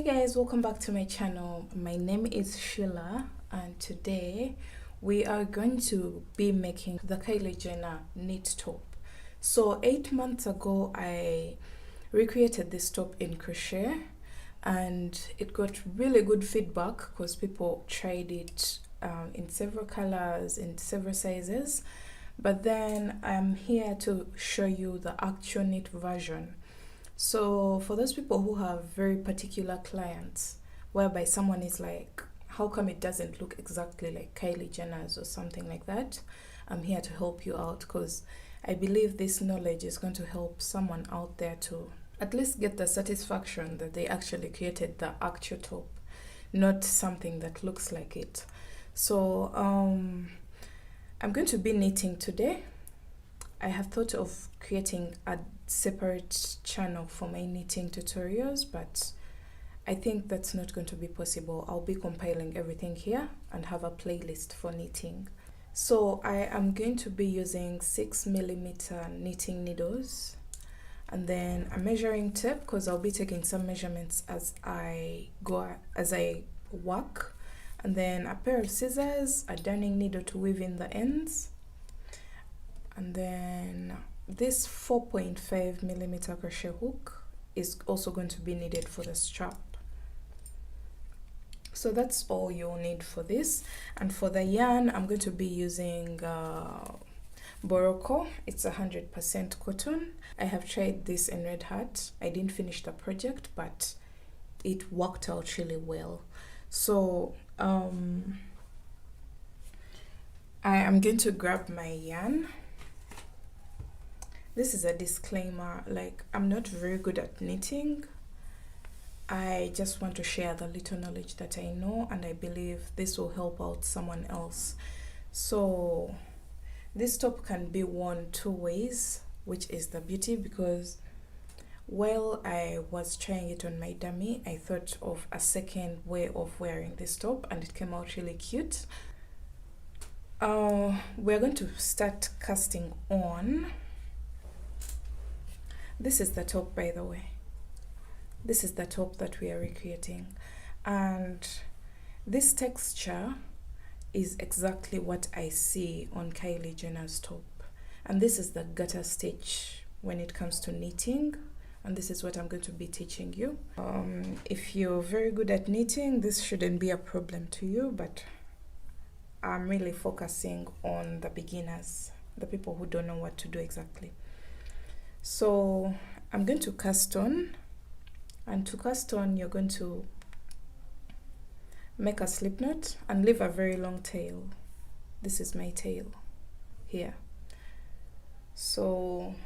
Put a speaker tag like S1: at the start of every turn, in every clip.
S1: Hey guys, welcome back to my channel. My name is Shyler and today we are going to be making the Kylie Jenner knit top. So 8 months ago I recreated this top in crochet and it got really good feedback because people tried it in several colors, in several sizes. But then I'm here to show you the actual knit version. So for those people who have very particular clients, whereby someone is like, how come it doesn't look exactly like Kylie Jenner's or something like that? I'm here to help you out because I believe this knowledge is going to help someone out there to at least get the satisfaction that they actually created the actual top, not something that looks like it. So I'm going to be knitting today. I have thought of creating a separate channel for my knitting tutorials, but I think that's not going to be possible. I'll be compiling everything here and have a playlist for knitting. So I am going to be using 6mm knitting needles and then a measuring tape because I'll be taking some measurements as I work, and then a pair of scissors, a darning needle to weave in the ends, and then this 4.5mm crochet hook is also going to be needed for the strap. So that's all you'll need for this. And for the yarn, I'm going to be using borrocco. It's 100% cotton. I have tried this in Red Hat. I didn't finish the project, but it worked out really well. So I am going to grab my yarn. This is a disclaimer, like I'm not very good at knitting. I just want to share the little knowledge that I know, and I believe this will help out someone else. So this top can be worn two ways, which is the beauty, because while I was trying it on my dummy, I thought of a second way of wearing this top and it came out really cute. We're going to start casting on. This is the top, by the way. This is the top that we are recreating, and this texture is exactly what I see on Kylie Jenner's top, and this is the gutter stitch when it comes to knitting, and this is what I'm going to be teaching you. If you're very good at knitting, this shouldn't be a problem to you, but I'm really focusing on the beginners, the people who don't know what to do exactly. So I'm going to cast on, and to cast on you're going to make a slip knot and leave a very long tail. This is my tail here. So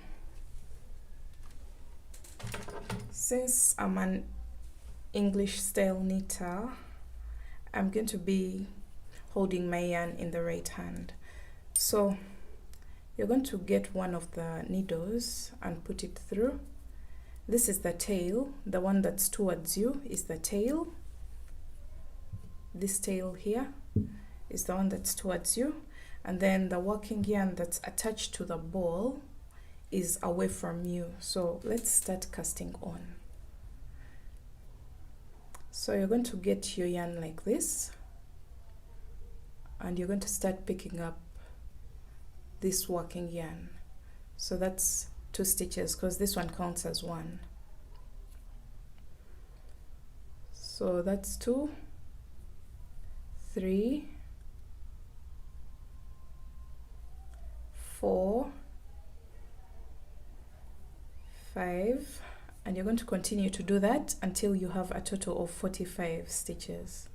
S1: since I'm an English style knitter, I'm going to be holding my yarn in the right hand. So you're going to get one of the needles and put it through. This is the tail. The one that's towards you is the tail. This tail here is the one that's towards you. And then the working yarn that's attached to the ball is away from you. So let's start casting on. So you're going to get your yarn like this, and you're going to start picking up this working yarn. So that's 2 stitches because this one counts as 1. So that's 2, 3, 4, 5, and you're going to continue to do that until you have a total of 45 stitches.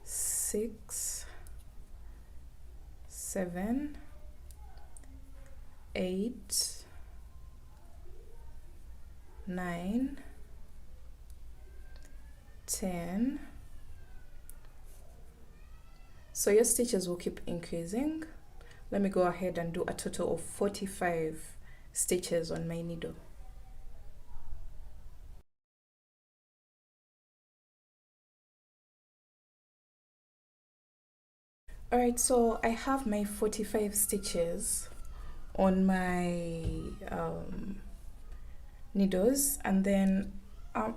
S1: 6, 7, 8, 9, 10. So your stitches will keep increasing. Let me go ahead and do a total of 45 stitches on my needle. Alright, so I have my 45 stitches on my needles, and then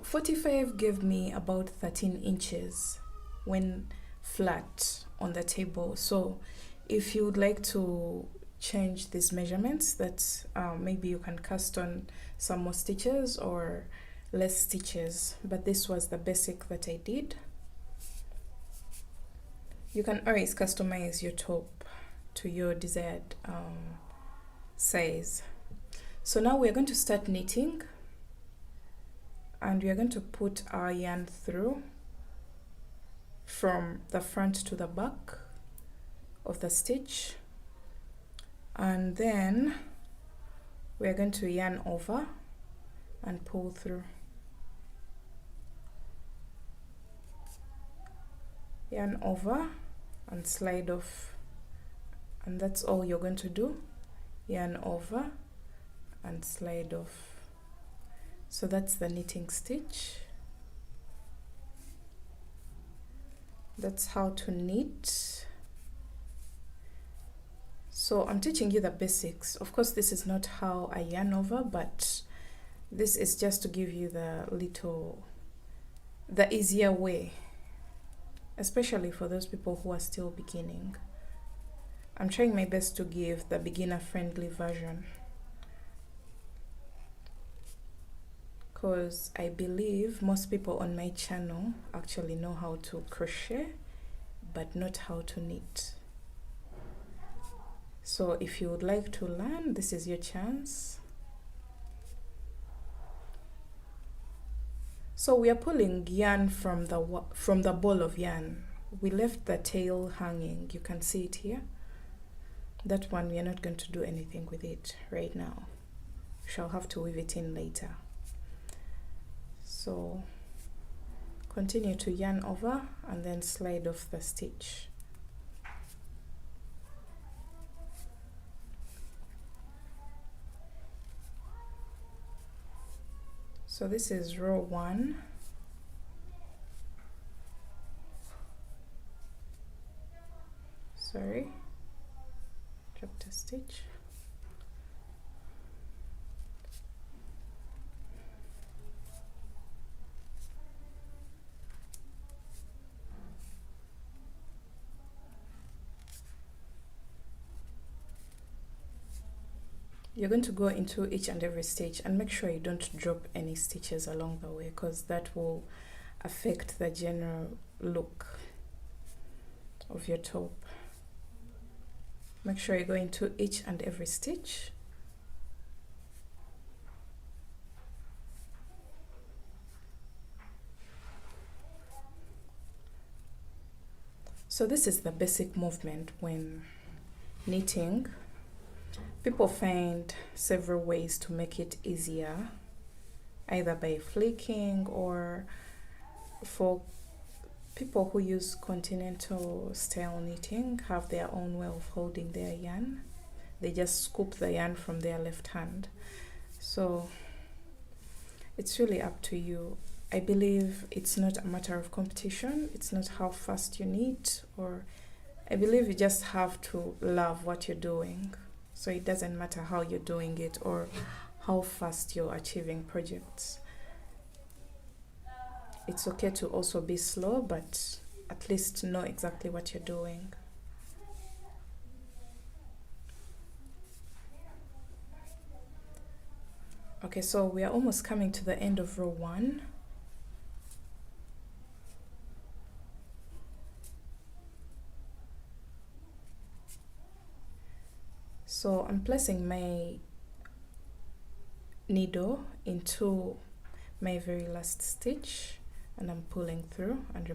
S1: 45 gave me about 13 inches when flat on the table. So if you would like to change these measurements, that maybe you can cast on some more stitches or less stitches, but this was the basic that I did. You can always customize your top to your desired size. So now we're going to start knitting, and we are going to put our yarn through from the front to the back of the stitch, and then we are going to yarn over and pull through. Yarn over and slide off, and that's all you're going to do. Yarn over and slide off. So that's the knitting stitch. That's how to knit. So I'm teaching you the basics. Of course, this is not how I yarn over, but this is just to give you the easier way, especially for those people who are still beginning. I'm trying my best to give the beginner-friendly version, because I believe most people on my channel actually know how to crochet, but not how to knit. So if you would like to learn, this is your chance. So we are pulling yarn from the ball of yarn. We left the tail hanging. You can see it here. That one, we are not going to do anything with it right now. We shall have to weave it in later. So continue to yarn over and then slide off the stitch. So this is row 1. Sorry, dropped a stitch. You're going to go into each and every stitch and make sure you don't drop any stitches along the way, because that will affect the general look of your top. Make sure you go into each and every stitch. So this is the basic movement when knitting. People find several ways to make it easier, either by flicking, or for people who use continental style knitting, have their own way of holding their yarn. They just scoop the yarn from their left hand. So it's really up to you. I believe it's not a matter of competition. It's not how fast you knit, or I believe you just have to love what you're doing. So it doesn't matter how you're doing it or how fast you're achieving projects. It's okay to also be slow, but at least know exactly what you're doing. Okay, so we are almost coming to the end of row 1. So I'm placing my needle into my very last stitch, and I'm pulling through and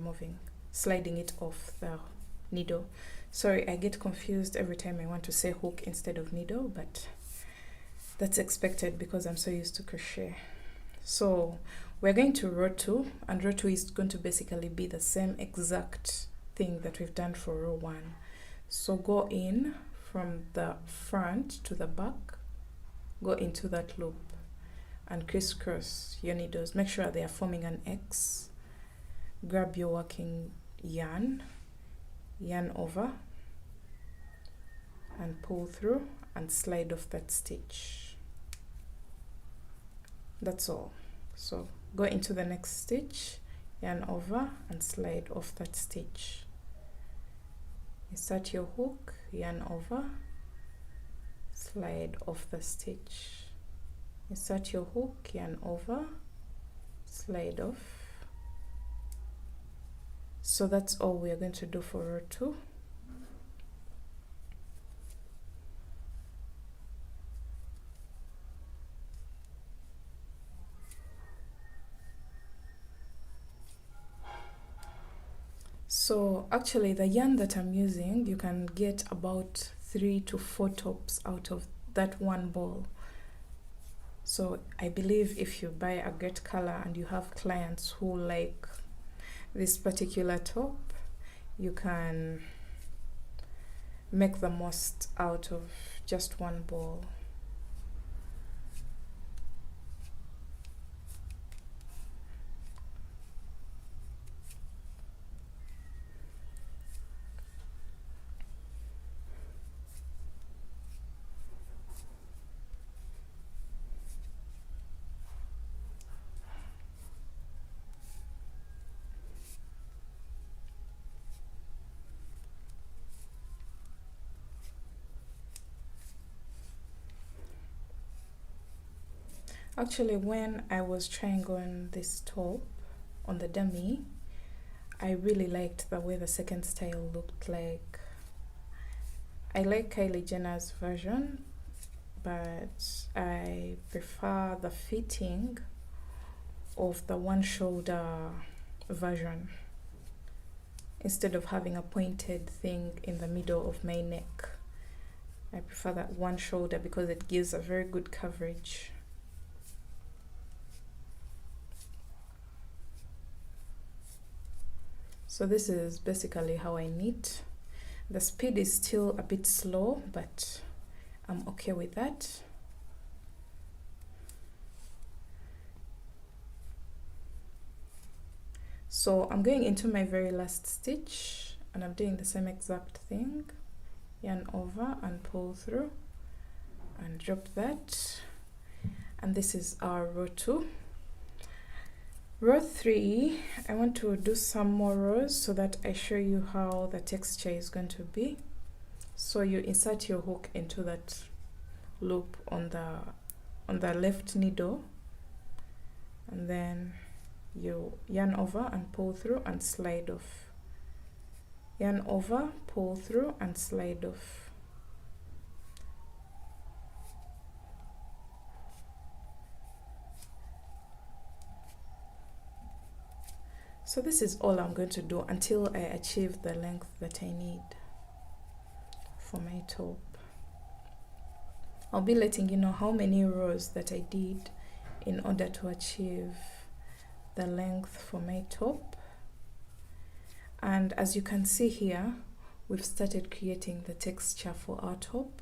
S1: sliding it off the needle. Sorry, I get confused every time I want to say hook instead of needle, but that's expected because I'm so used to crochet. So we're going to row 2, and row 2 is going to basically be the same exact thing that we've done for row 1. So go in from the front to the back, go into that loop and crisscross your needles. Make sure they are forming an X. Grab your working yarn, yarn over and pull through and slide off that stitch. That's all. So go into the next stitch, yarn over and slide off that stitch. Insert your hook, yarn over, slide off the stitch. Insert your hook, yarn over, slide off. So that's all we are going to do for row 2. So actually the yarn that I'm using, you can get about 3 to 4 tops out of that one ball. So I believe if you buy a great color and you have clients who like this particular top, you can make the most out of just one ball. Actually, when I was trying on this top on the dummy, I really liked the way the second style looked like. I like Kylie Jenner's version, but I prefer the fitting of the one shoulder version instead of having a pointed thing in the middle of my neck. I prefer that one shoulder because it gives a very good coverage. So this is basically how I knit. The speed is still a bit slow, but I'm okay with that. So I'm going into my very last stitch and I'm doing the same exact thing. Yarn over and pull through and drop that. And this is our row 2. Row 3, I want to do some more rows so that I show you how the texture is going to be. So you insert your hook into that loop on the left needle, and then you yarn over and pull through and slide off. Yarn over, pull through and slide off. So this is all I'm going to do until I achieve the length that I need for my top. I'll be letting you know how many rows that I did in order to achieve the length for my top. And as you can see here, we've started creating the texture for our top.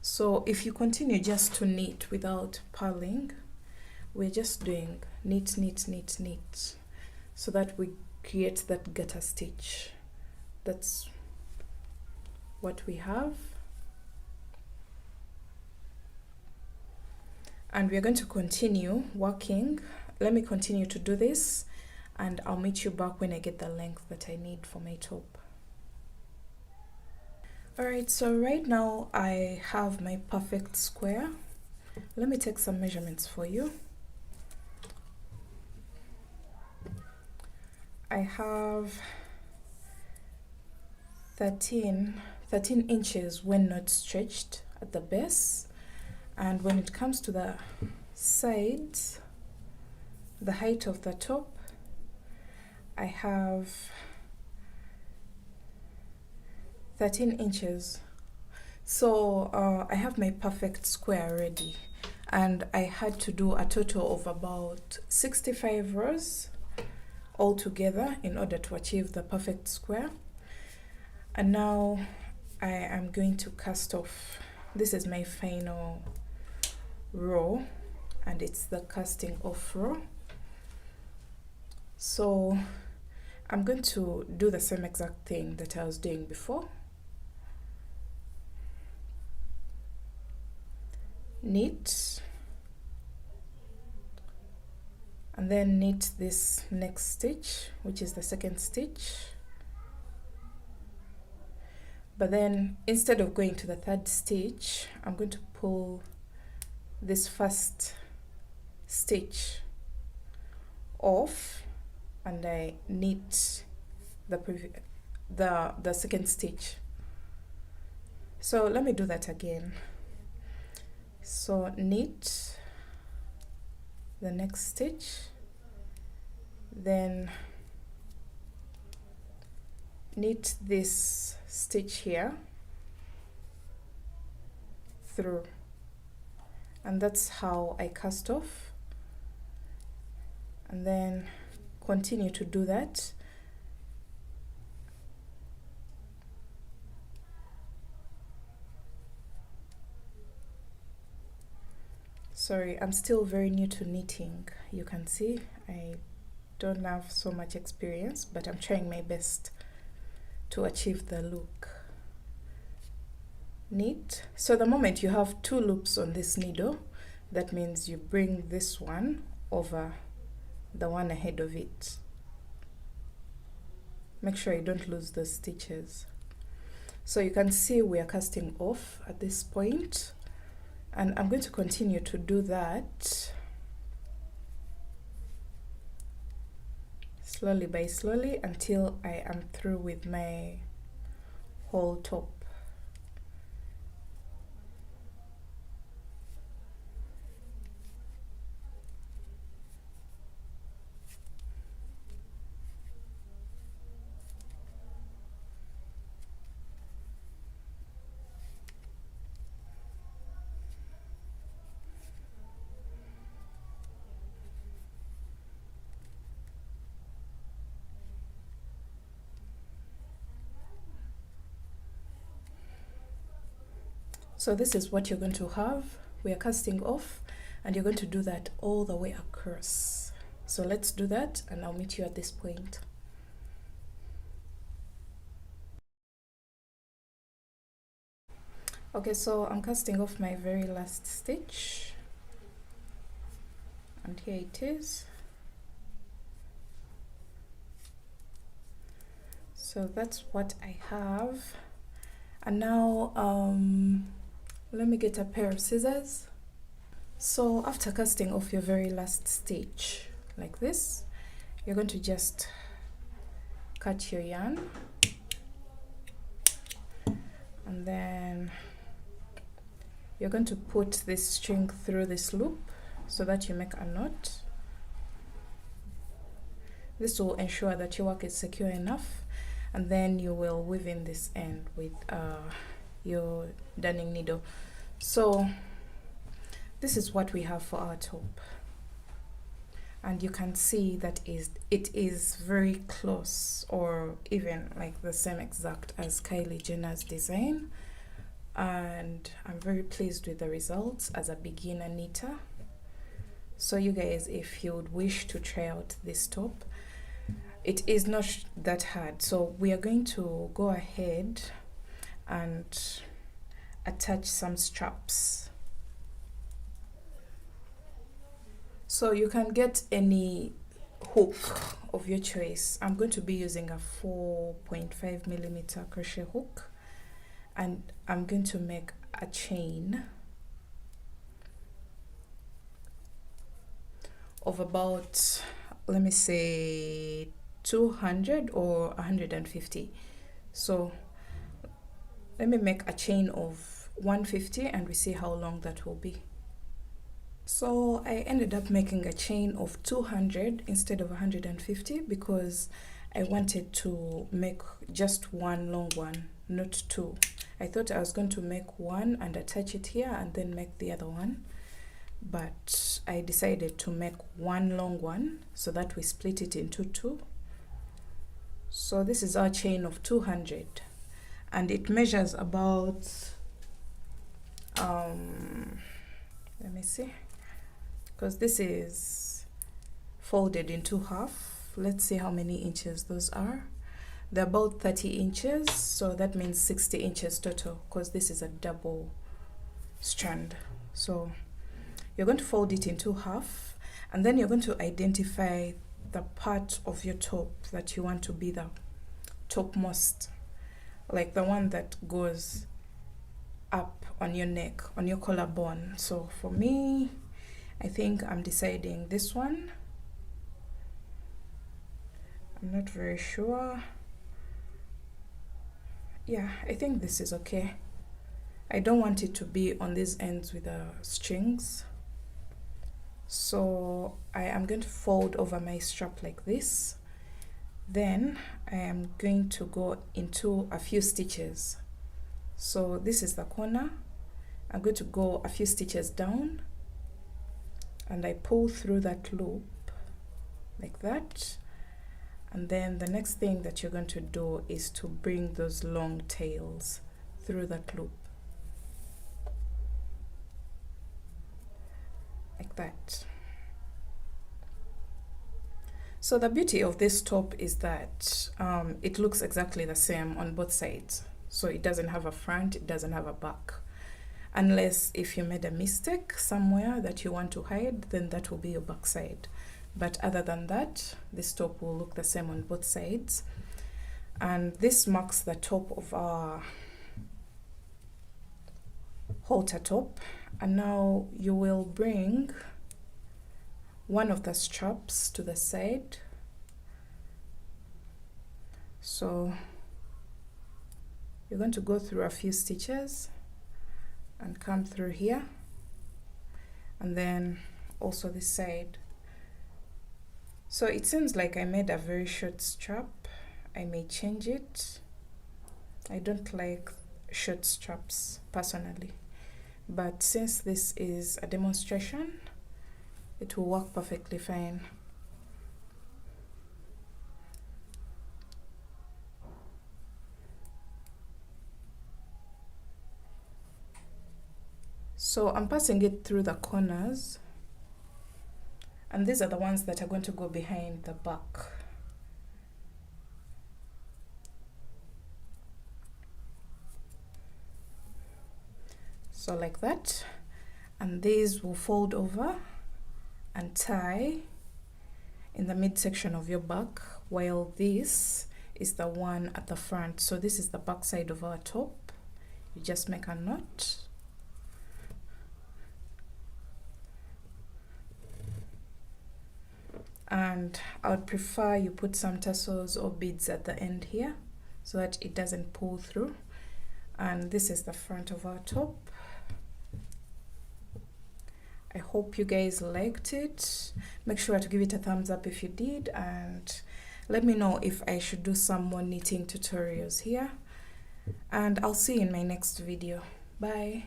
S1: So if you continue just to knit without purling, we're just doing knit, knit, knit, knit, so that we create that gutter stitch. That's what we have. And we're going to continue working. Let me continue to do this and I'll meet you back when I get the length that I need for my top. Alright, so right now I have my perfect square. Let me take some measurements for you. I have 13 inches when not stretched at the base, and when it comes to the sides, the height of the top, I have 13 inches. So I have my perfect square ready, and I had to do a total of about 65 rows all together in order to achieve the perfect square. And now I am going to cast off. This is my final row and it's the casting off row. So I'm going to do the same exact thing that I was doing before. Knit, and then knit this next stitch, which is the second stitch. But then instead of going to the third stitch, I'm going to pull this first stitch off, and I knit the second stitch. So let me do that again. So knit the next stitch, then knit this stitch here through, and that's how I cast off, and then continue to do that. Sorry, I'm still very new to knitting. You can see I don't have so much experience, but I'm trying my best to achieve the look. Knit. So the moment you have 2 loops on this needle, that means you bring this one over the one ahead of it. Make sure you don't lose the stitches. So you can see we are casting off at this point, and I'm going to continue to do that slowly by slowly until I am through with my whole top. So this is what you're going to have. We are casting off, and you're going to do that all the way across. So let's do that, and I'll meet you at this point. Okay, so I'm casting off my very last stitch, and here it is. So that's what I have. And now let me get a pair of scissors. So after casting off your very last stitch like this, you're going to just cut your yarn, and then you're going to put this string through this loop so that you make a knot. This will ensure that your work is secure enough, and then you will weave in this end with your darning needle. So this is what we have for our top, and you can see that it is very close, or even like the same exact as Kylie Jenner's design, and I'm very pleased with the results as a beginner knitter. So you guys, if you would wish to try out this top, it is not that hard. So we are going to go ahead and attach some straps. So you can get any hook of your choice. I'm going to be using a 4.5mm crochet hook, and I'm going to make a chain of about, let me say, 200 or 150. So let me make a chain of 150 and we see how long that will be. So I ended up making a chain of 200 instead of 150 because I wanted to make just one long one, not two. I thought I was going to make one and attach it here and then make the other one, but I decided to make one long one so that we split it into two. So this is our chain of 200, and it measures about let me see, because this is folded into half. Let's see how many inches those are. They're about 30 inches, so that means 60 inches total, because this is a double strand. So you're going to fold it into half, And then you're going to identify the part of your top that you want to be the topmost, like the one that goes up on your neck, on your collarbone. So for me, I think I'm deciding this one. I'm not very sure. Yeah, I think this is okay. I don't want it to be on these ends with the strings. So I am going to fold over my strap like this. Then I am going to go into a few stitches. So this is the corner. I'm going to go a few stitches down and I pull through that loop like that. And then the next thing that you're going to do is to bring those long tails through that loop like that. So the beauty of this top is that it looks exactly the same on both sides. So it doesn't have a front, it doesn't have a back. Unless if you made a mistake somewhere that you want to hide, then that will be your back side. But other than that, this top will look the same on both sides. And this marks the top of our halter top. And now you will bring one of the straps to the side. So you're going to go through a few stitches and come through here, and then also this side. So it seems like I made a very short strap. I may change it. I don't like short straps personally, but since this is a demonstration, it will work perfectly fine. So I'm passing it through the corners, and these are the ones that are going to go behind the back. So like that, and these will fold over and tie in the midsection of your back, while this is the one at the front. So this is the back side of our top. You just make a knot. And I would prefer you put some tassels or beads at the end here so that it doesn't pull through. And this is the front of our top. I hope you guys liked it. Make sure to give it a thumbs up if you did, and let me know if I should do some more knitting tutorials here. And I'll see you in my next video. Bye.